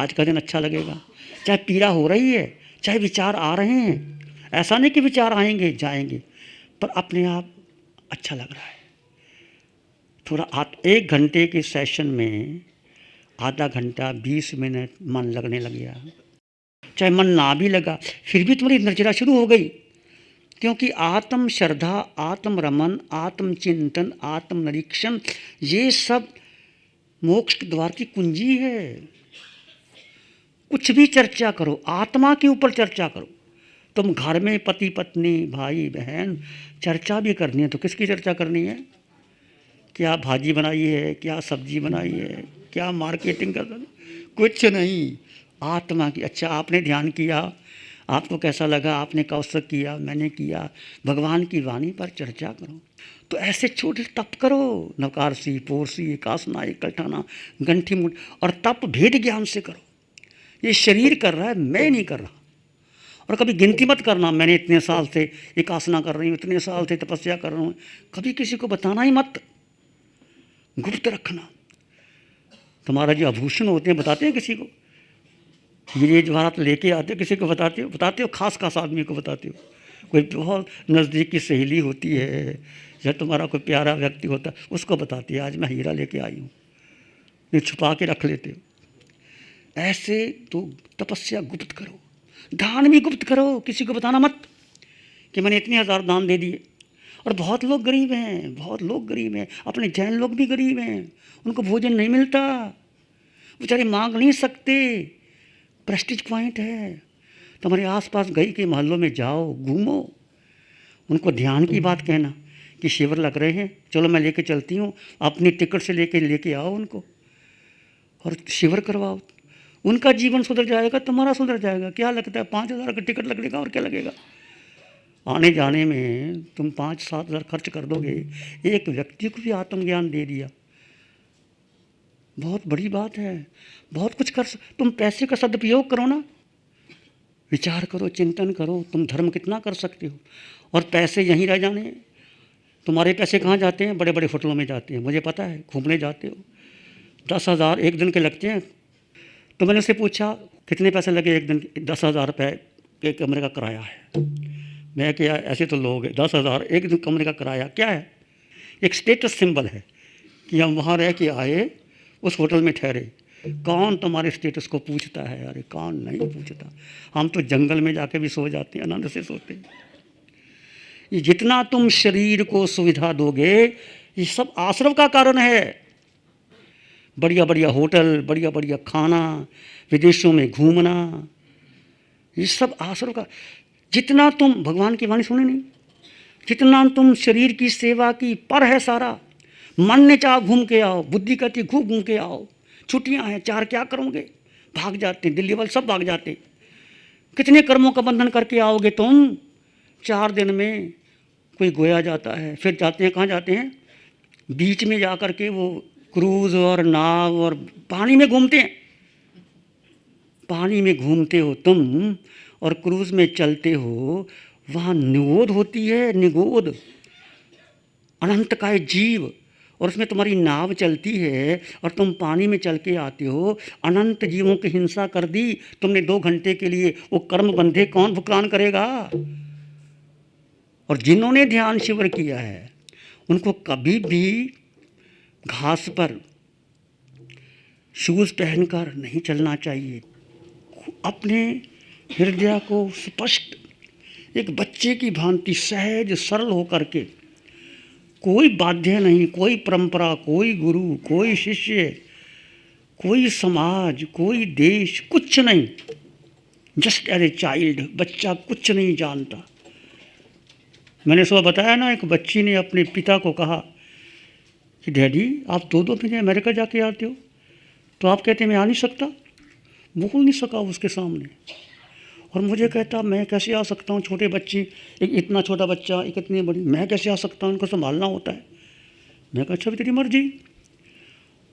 आज का दिन अच्छा लगेगा। चाहे पीड़ा हो रही है, चाहे विचार आ रहे हैं, ऐसा नहीं कि विचार आएंगे जाएंगे, पर अपने आप अच्छा लग रहा है। थोड़ा 1 घंटे के सेशन में आधा घंटा 20 मिनट मन लगने लग गया, चाहे मन ना भी लगा फिर भी तुम्हारी नजरा शुरू हो गई, क्योंकि आत्म श्रद्धा, आत्म रमन, आत्म चिंतन, आत्म निरीक्षण, ये सब मोक्ष के द्वार की कुंजी है। कुछ भी चर्चा करो, आत्मा के ऊपर चर्चा करो। तुम घर में पति पत्नी भाई बहन चर्चा भी करनी है तो किसकी चर्चा करनी है? क्या भाजी बनाई है, क्या सब्जी बनाई है, क्या मार्केटिंग कर, कुछ नहीं, आत्मा की। अच्छा आपने ध्यान किया, आपको कैसा लगा, आपने कौशक किया, मैंने किया, भगवान की वाणी पर चर्चा करो। तो ऐसे छोटे तप करो, नवकारसी, पोरसी, एकासना, एकलठाना, गंठी मुठ, और तप भेद ज्ञान से करो। ये शरीर कर रहा है, मैं नहीं कर रहा। और कभी गिनती मत करना, मैंने इतने साल से एकासना कर रही हूँ, इतने साल से तपस्या कर रहा हूँ, कभी किसी को बताना ही मत, गुप्त रखना। तुम्हारा जो आभूषण होते हैं बताते हैं किसी को? ये जवाहरात लेके आते हो, किसी को बताते हो? बताते हो खास खास आदमी को बताते हो। कोई बहुत नज़दीक की सहेली होती है या तुम्हारा कोई प्यारा व्यक्ति होता है, उसको बताती है आज मैं हीरा लेके आई हूँ, ये छुपा के रख लेते हो। ऐसे तो तपस्या गुप्त करो, दान भी गुप्त करो, किसी को बताना मत कि मैंने इतने हज़ार दान दे दिए। और बहुत लोग गरीब हैं, बहुत लोग गरीब हैं, अपने जैन लोग भी गरीब हैं, उनको भोजन नहीं मिलता, बेचारे मांग नहीं सकते, प्रेस्टीज पॉइंट है। तुम्हारे आसपास गई के मोहल्लों में जाओ, घूमो, उनको ध्यान की बात कहना कि शिविर लग रहे हैं, चलो मैं लेके चलती हूँ, अपनी टिकट से लेके आओ उनको और शिविर करवाओ। उनका जीवन सुधर जाएगा, तुम्हारा सुधर जाएगा। क्या लगता है 5,000 का टिकट लगेगा और क्या लगेगा? आने जाने में तुम 5-7 हज़ार खर्च कर दोगे, एक व्यक्ति को भी आत्मज्ञान दे दिया, बहुत बड़ी बात है। बहुत कुछ कर तुम पैसे का सदुपयोग करो ना, विचार करो, चिंतन करो, तुम धर्म कितना कर सकते हो। और पैसे यहीं रह जाने, तुम्हारे पैसे कहाँ जाते हैं? बड़े बड़े होटलों में जाते हैं, मुझे पता है, घूमने जाते हो, 10,000 एक दिन के लगते हैं। तो मैंने उससे पूछा कितने पैसे लगे एक दिन के? 10,000 रुपये के कमरे का किराया है। मैं क्या, ऐसे तो लोग 10,000 एक दिन कमरे का किराया क्या है? एक स्टेटस सिंबल है कि हम वहाँ रह के आए, उस होटल में ठहरे। कौन तुम्हारे स्टेटस को पूछता है? अरे कौन नहीं पूछता। हम तो जंगल में जाके भी सो जाते हैं, आनंद से सोते हैं। ये जितना तुम शरीर को सुविधा दोगे, ये सब आश्रम का कारण है। बढ़िया बढ़िया होटल, बढ़िया बढ़िया खाना, विदेशों में घूमना, ये सब आश्रम का। जितना तुम भगवान की वाणी सुने नहीं, जितना तुम शरीर की सेवा की, पर है सारा। मन ने चाह घूम के आओ, बुद्धि कहती खूब घूम के आओ, छुट्टियां हैं 4 क्या करोगे? भाग जाते, दिल्ली वाले सब भाग जाते। कितने कर्मों का बंधन करके आओगे तुम? 4 दिन में कोई गोया जाता है, फिर जाते हैं, कहाँ जाते हैं? बीच में जा कर के वो क्रूज़ और नाव और पानी में घूमते हैं। पानी में घूमते हो तुम और क्रूज़ में चलते हो, वहाँ निगोद होती है, निगोद, अनंत काय जीव, और उसमें तुम्हारी नाव चलती है और तुम पानी में चल के आते हो। अनंत जीवों की हिंसा कर दी तुमने 2 घंटे के लिए, वो कर्म बंधे कौन भुगतान करेगा? और जिन्होंने ध्यान शिविर किया है उनको कभी भी घास पर शूज़ पहनकर नहीं चलना चाहिए। अपने हृदय को स्पष्ट, एक बच्चे की भांति सहज सरल होकर के, कोई बाध्य नहीं, कोई परंपरा, कोई गुरु, कोई शिष्य, कोई समाज, कोई देश, कुछ नहीं, जस्ट एज ए चाइल्ड, बच्चा कुछ नहीं जानता। मैंने सुबह बताया ना, एक बच्ची ने अपने पिता को कहा कि डैडी आप 2-2 महीने अमेरिका जाके आते हो, तो आप कहते मैं आ नहीं सकता। बोल नहीं सका उसके सामने। और मुझे कहता मैं कैसे आ सकता हूँ, छोटे बच्चे, एक इतना छोटा बच्चा, एक इतनी बड़ी, मैं कैसे आ सकता हूँ, उनको संभालना होता है। मैं कहा अच्छा भी तेरी मर्जी।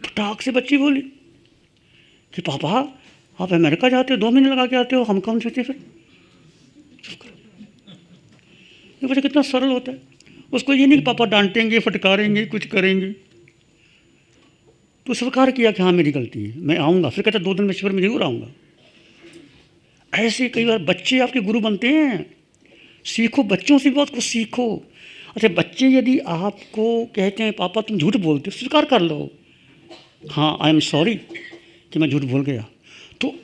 फटाक से बच्ची बोली कि पापा आप अमेरिका जाते हो, 2 महीने लगा के आते हो, हम कौन सोचते फिर? ये बच्चा कितना सरल होता है। उसको ये नहीं कि पापा डांटेंगे, फटकारेंगे, कुछ करेंगे। तो स्वीकार किया कि हाँ मेरी गलती है, मैं आऊँगा। फिर कहता 2 दिन में शिविर में ज़रूर आऊँगा। ऐसे कई बार बच्चे आपके गुरु बनते हैं। सीखो, बच्चों से बहुत कुछ सीखो। अच्छा, बच्चे यदि आपको कहते हैं पापा तुम झूठ बोलते हो, स्वीकार कर लो, हाँ आई एम सॉरी कि मैं झूठ बोल गया। तो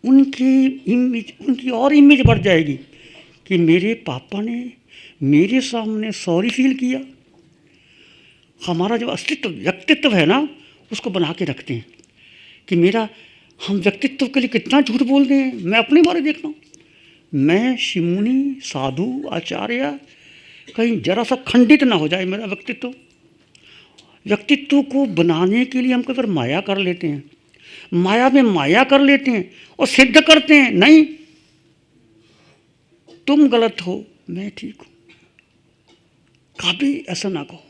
उनकी और इमेज बढ़ जाएगी कि मेरे पापा ने मेरे सामने सॉरी फील किया। हमारा जो अस्तित्व, व्यक्तित्व है ना, उसको बना के रखते हैं कि हम व्यक्तित्व के लिए कितना झूठ बोल रहे हैं। मैं अपने बारे देखता हूँ, मैं शिमुनि साधु आचार्य कहीं जरा सा खंडित ना हो जाए मेरा व्यक्तित्व। व्यक्तित्व को बनाने के लिए हम कई बार माया कर लेते हैं, माया में माया कर लेते हैं और सिद्ध करते हैं नहीं तुम गलत हो मैं ठीक हूँ। कभी ऐसा ना कहो।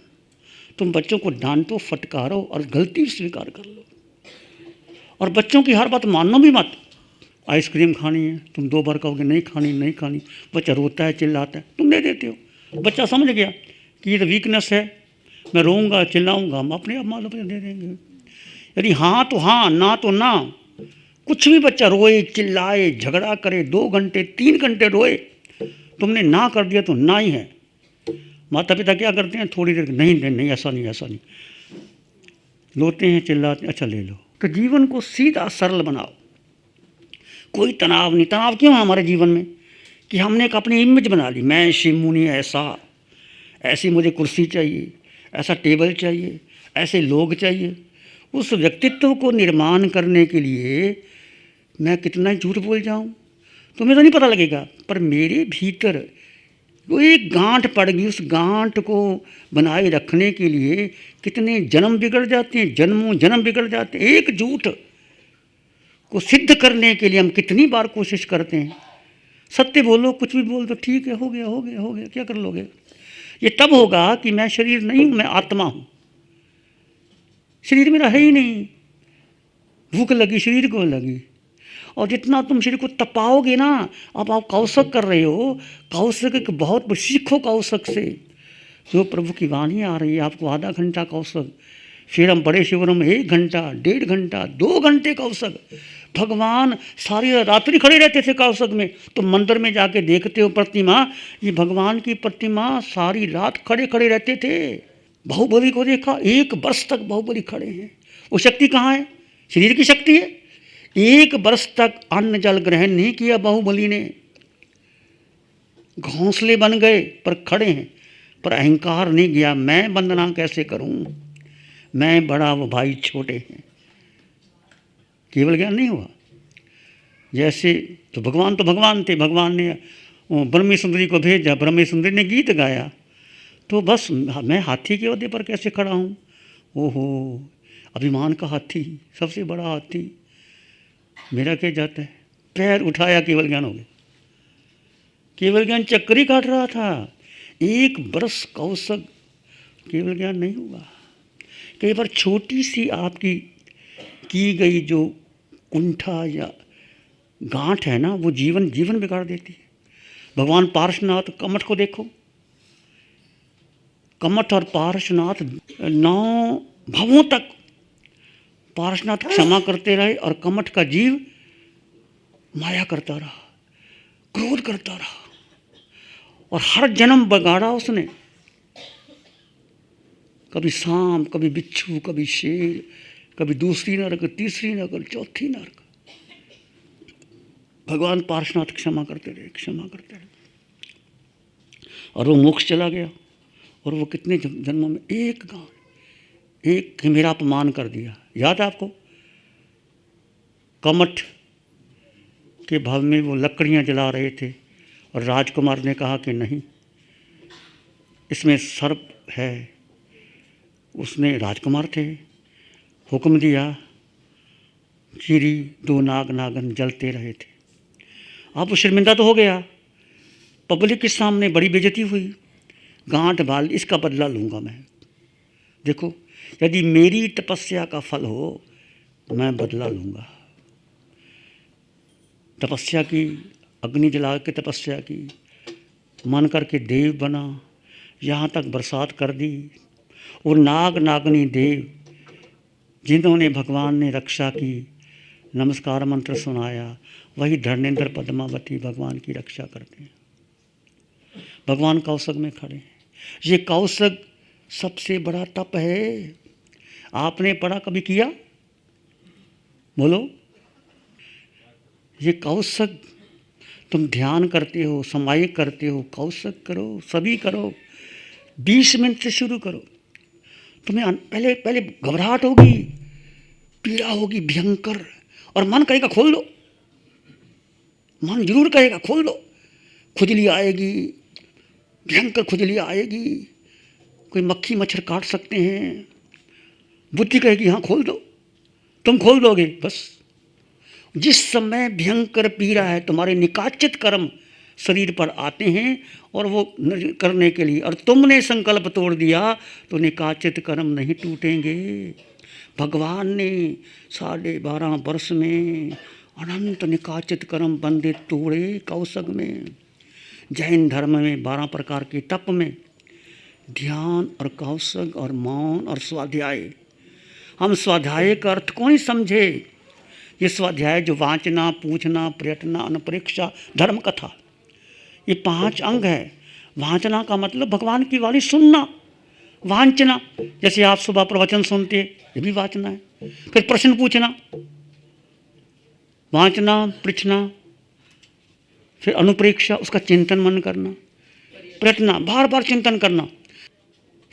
तुम बच्चों को डांटो, फटकारो और गलती स्वीकार कर लो। और बच्चों की हर बात मानना भी मत। आइसक्रीम खानी है, तुम 2 बार कहोगे नहीं खानी नहीं खानी, बच्चा रोता है चिल्लाता है, तुम दे देते हो। बच्चा समझ गया कि ये तो वीकनेस है, मैं रोऊंगा चिल्लाऊंगा, हम अपने आप मालूम दे देंगे। यदि हाँ तो हाँ, ना तो ना। कुछ भी बच्चा रोए चिल्लाए झगड़ा करे, 2 घंटे 3 घंटे रोए, तुमने ना कर दिया तो ना ही है। माता पिता क्या करते हैं, थोड़ी देर नहीं नहीं ऐसा नहीं ऐसा नहीं, रोते हैं चिल्लाते हैं, अच्छा ले लो। तो जीवन को सीधा सरल बनाओ, कोई तनाव नहीं। तनाव क्यों है हमारे जीवन में कि हमने एक अपनी इमेज बना ली, मैं शिव मुनि ऐसी मुझे कुर्सी चाहिए, ऐसा टेबल चाहिए, ऐसे लोग चाहिए। उस व्यक्तित्व को निर्माण करने के लिए मैं कितना झूठ बोल जाऊं तुम्हें तो नहीं पता लगेगा, पर मेरे भीतर वो एक गांठ पड़ गई। उस गांठ को बनाए रखने के लिए कितने जन्म बिगड़ जाते हैं, जन्मों जन्म बिगड़ जाते हैं। एक झूठ को सिद्ध करने के लिए हम कितनी बार कोशिश करते हैं। सत्य बोलो, कुछ भी बोल दो, ठीक है हो गया हो गया हो गया, क्या कर लोगे। ये तब होगा कि मैं शरीर नहीं हूँ, मैं आत्मा हूँ। शरीर मेरा है ही नहीं। भूख लगी शरीर को लगी, और जितना तुम शरीर को तपाओगे ना, अब आप कौशक कर रहे हो, कौशक एक बहुत सीखो कौशक से। जो प्रभु की वाणी आ रही है, आपको आधा घंटा कौशक, फिर हम बड़े शिविरों में 1 घंटा 1.5 घंटा 2 घंटे कौशक। भगवान सारी रात्रि खड़े रहते थे कौशक में। तो मंदिर में जाके देखते हो प्रतिमा, ये भगवान की प्रतिमा सारी रात खड़े खड़े रहते थे। बाहुबली को देखा, 1 वर्ष तक बाहुबली खड़े हैं। वो शक्ति कहाँ है, शरीर की शक्ति है। 1 वर्ष तक अन्न जल ग्रहण नहीं किया बाहुबली ने, घोंसले बन गए पर खड़े हैं, पर अहंकार नहीं गया। मैं वंदना कैसे करूं, मैं बड़ा वो भाई छोटे हैं, केवल ज्ञान नहीं हुआ। जैसे तो भगवान थे, भगवान ने ब्रह्मी सुंदरी को भेजा, ब्रह्मी सुंदरी ने गीत गाया, तो बस मैं हाथी के ओहदे पर कैसे खड़ा हूँ। ओहो, अभिमान का हाथी, सबसे बड़ा हाथी, मेरा क्या जाता है। पैर उठाया, केवल ज्ञान हो गया। केवल ज्ञान चक्कर ही काट रहा था। 1 वर्ष कौशक, केवल ज्ञान नहीं हुआ। कई बार छोटी सी आपकी की गई जो कुंठा या गांठ है ना, वो जीवन बिगाड़ देती है। भगवान पार्श्वनाथ कमठ को देखो, कमठ और पार्श्वनाथ 9 भवों तक पार्श्वनाथ क्षमा करते रहे, और कमठ का जीव माया करता रहा, क्रोध करता रहा, और हर जन्म बिगाड़ा उसने। कभी सांप, कभी बिच्छू, कभी शेर, कभी दूसरी नरक, तीसरी नरक, चौथी नरक। भगवान पार्श्वनाथ क्षमा करते रहे, और वो मोक्ष चला गया। और वो कितने जन्मों में एक मेरा अपमान कर दिया। याद है आपको, कमठ के भव में वो लकड़ियाँ जला रहे थे, और राजकुमार ने कहा कि नहीं, इसमें सर्प है। उसने, राजकुमार थे, हुक्म दिया, चीरी 2 नागन जलते रहे थे। अब वो शर्मिंदा तो हो गया, पब्लिक के सामने बड़ी बेइज्जती हुई, गांठ बाल, इसका बदला लूँगा मैं। देखो, यदि मेरी तपस्या का फल हो तो मैं बदला लूँगा। तपस्या की, अग्नि जला के तपस्या की, मन करके देव बना, यहाँ तक बरसात कर दी, और नाग नागनी देव जिन्होंने भगवान ने रक्षा की, नमस्कार मंत्र सुनाया, वही धरणेंद्र पद्मावती भगवान की रक्षा करते हैं। भगवान कौशक में खड़े हैं। ये कौशक सबसे बड़ा तप है। आपने पढ़ा, कभी किया? बोलो। ये कौशक, तुम ध्यान करते हो, समायिक करते हो, कौशक करो, सभी करो। 20 मिनट से शुरू करो। तुम्हें पहले पहले घबराहट होगी, पीड़ा होगी भयंकर, और मन कहेगा खोल दो, मन जरूर कहेगा खोल दो। खुजली आएगी, भयंकर खुजली आएगी, कोई मक्खी मच्छर काट सकते हैं। बुद्धि कहेगी हाँ खोल दो, तुम खोल दोगे। बस जिस समय भयंकर पीड़ा है, तुम्हारे निकाचित कर्म शरीर पर आते हैं और वो करने के लिए, और तुमने संकल्प तोड़ दिया तो निकाचित कर्म नहीं टूटेंगे। भगवान ने 12.5 वर्ष में अनंत निकाचित कर्म बंधे तोड़े कौशक में। जैन धर्म में 12 प्रकार के तप में ध्यान और कौशक और मौन और स्वाध्याय। हम स्वाध्याय का अर्थ कौन समझे? ये स्वाध्याय जो वांचना, पूछना, प्रयत्न, अनुप्रेक्षा, धर्म कथा, ये 5 अंग है। वांचना का मतलब भगवान की वाणी सुनना। वांचना, जैसे आप सुबह प्रवचन सुनते, ये भी वांचना है। फिर प्रश्न पूछना, वांचना, पृछना, फिर अनुप्रेक्षा, उसका चिंतन मन करना, प्रयत्न, बार बार चिंतन करना,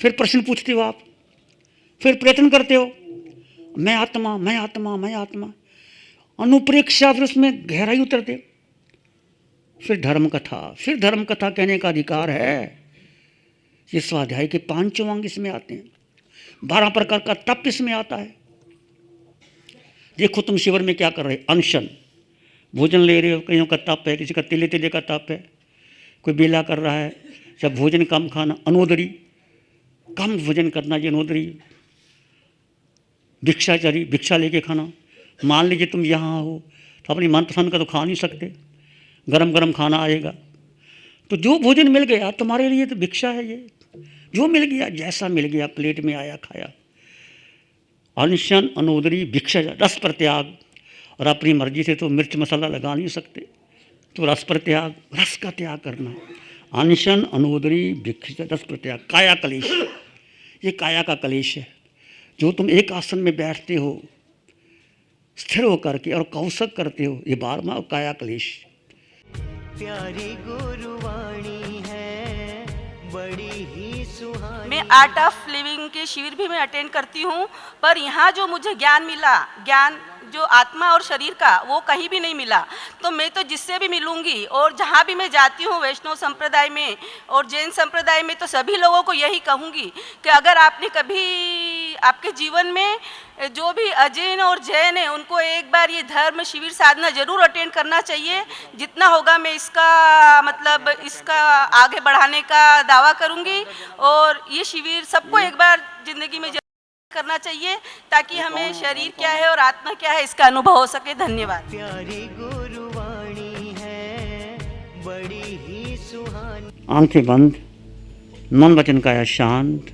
फिर प्रश्न पूछते हो आप, फिर प्रयत्न करते हो, मैं आत्मा, मैं आत्मा, मैं आत्मा, अनुप्रेक्षा, फिर उसमें गहराई उतरते हो, फिर धर्म कथा। फिर धर्म कथा कहने का अधिकार है। ये स्वाध्याय के 5 अंग इसमें आते हैं। 12 प्रकार का तप इसमें आता है। देखो तुम शिविर में क्या कर रहे, अनशन, भोजन ले रहे हो, कईयों का तप है, किसी का तिले तिले का तप है, कोई बेला कर रहा है, जब भोजन कम खाना, अनोदरी, कम भोजन करना, ये अनोदरी। भिक्षाचारी, भिक्षा लेके खाना। मान लीजिए तुम यहाँ हो तो अपनी मनपसंद का तो खा नहीं सकते, गरम गरम खाना आएगा, तो जो भोजन मिल गया तुम्हारे लिए तो भिक्षा है। ये जो मिल गया, जैसा मिल गया, प्लेट में आया खाया। अनशन, अनोदरी, भिक्षा, रस पर त्याग। और अपनी मर्जी से तो मिर्च मसाला लगा नहीं सकते, तो रस पर त्याग, रस का त्याग करना। अनशन, अनोदरी, भिक्षा, रस पर त्याग। काया कलेश, ये काया का कलेश है। जो तुम एक आसन में बैठते हो स्थिर होकर के और कौशक करते हो, ये 12वां काया कलेश। प्यारी गुरुवाणी है, बड़ी ही सुहानी। मैं आर्ट ऑफ लिविंग के शिविर भी मैं अटेंड करती हूँ, पर यहाँ जो मुझे ज्ञान मिला, ज्ञान जो आत्मा और शरीर का, वो कहीं भी नहीं मिला। तो मैं तो जिससे भी मिलूंगी, और जहाँ भी मैं जाती हूँ वैष्णव संप्रदाय में और जैन संप्रदाय में, तो सभी लोगों को यही कहूँगी कि अगर आपने कभी आपके जीवन में जो भी अजैन और जैन है, उनको एक बार ये धर्म शिविर साधना जरूर अटेंड करना चाहिए। जितना होगा मैं इसका आगे बढ़ाने का दावा करूँगी, और ये शिविर सबको एक बार जिंदगी में करना चाहिए, ताकि हमें शरीर क्या है और आत्मा क्या है इसका अनुभव हो सके। धन्यवाद। प्यारी गुरुवाणी है, बड़ी ही सुहानी। आंखें बंद, मन वचन काया शांत,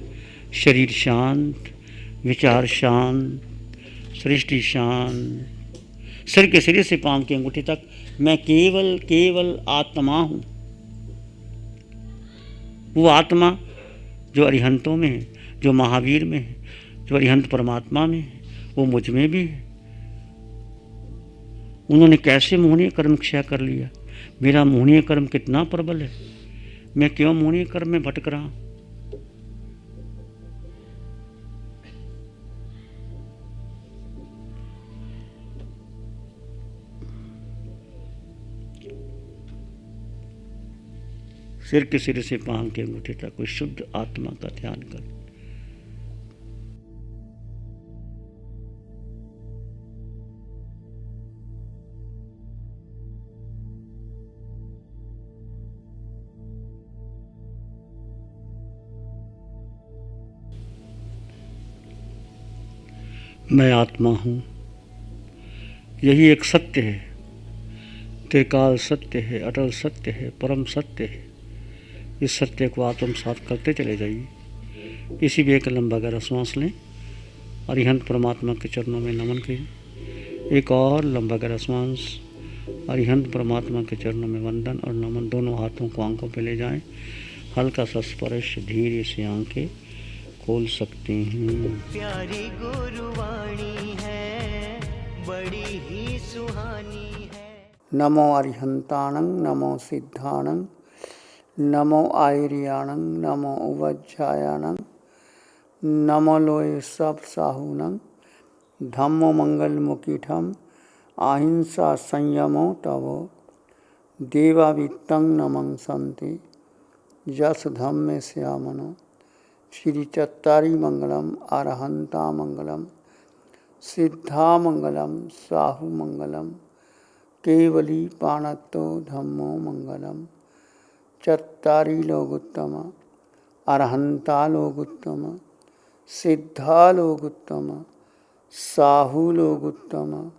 शरीर शांत, विचार शांत, सृष्टि शांत। सिर के सिरे से पांव की अंगूठी तक मैं केवल केवल आत्मा हूँ। वो आत्मा जो अरिहंतों में है, जो महावीर में है, जो अरिहंत परमात्मा में है, वो मुझ में भी है। उन्होंने कैसे मोहनीय कर्म क्षय कर लिया। मेरा मोहनीय कर्म कितना प्रबल है, मैं क्यों मोहनीय कर्म में भटक रहा हूँ। सिर के सिरे से पांव के अंगूठे तक कोई शुद्ध आत्मा का ध्यान कर। मैं आत्मा हूँ, यही एक सत्य है, त्रिकाल सत्य है, अटल सत्य है, परम सत्य है। इस सत्य को आत्मसात करते चले जाइए। किसी भी एक लंबा गहरा सांस लें अरिहंत परमात्मा के चरणों में नमन कीजिए। एक और लंबा गहरा श्वास। अरिहंत परमात्मा के चरणों में वंदन और नमन। दोनों हाथों को आंखों पे ले जाएं। हल्का सा स्पर्श, धीरे से आंखें खोल सकते हैं। प्यारी गुरुवाणी है, बड़ी ही सुहानी है। नमो अरिहंताणं, नमो सिद्धाणं, नमो आयर्याणं, नमो उवज्जायाणं, नमो लोये सब साहूणं, धम्मो मंगलमुखीठम, अहिंसा संयमो तवो, देवावित्तं नमं संते, यश धम्मे श्यामनो। श्री चत्तारी मंगलम, अरहंता मंगलम, सिद्धा मंगलम, साहू मंगलम, केवली पाणत्तो धम्मो मंगलम। चत्तारी लोगुत्तम, अरहंता लोगुत्तम, सिद्धा लोगुत्तम, साहू लोगुत्तम,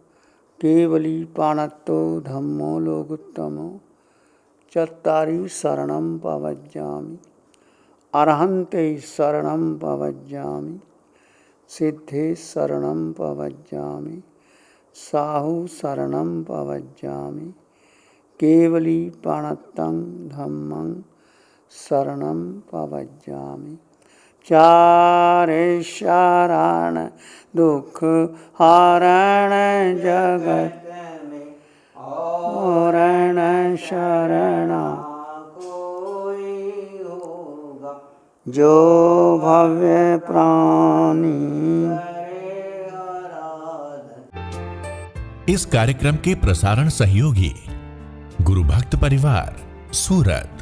केवली पाणत्तो धम्मो लोगुत्तमो। चत्तारी शरणं पवज्जामि, अरहन्ते शरणं पवज्जामि, सिद्धे शरणं पवज्जामि, साहू शरणं पवज्जामि, केवली पाणत्तं धम्मं शरणं पवज्जामि। चारे शरण दुख हरण जगत में, औरण शरणा कोई होगा, जो भव्य प्राणी। इस कार्यक्रम के प्रसारण सहयोगी गुरु भक्त परिवार, सूरत।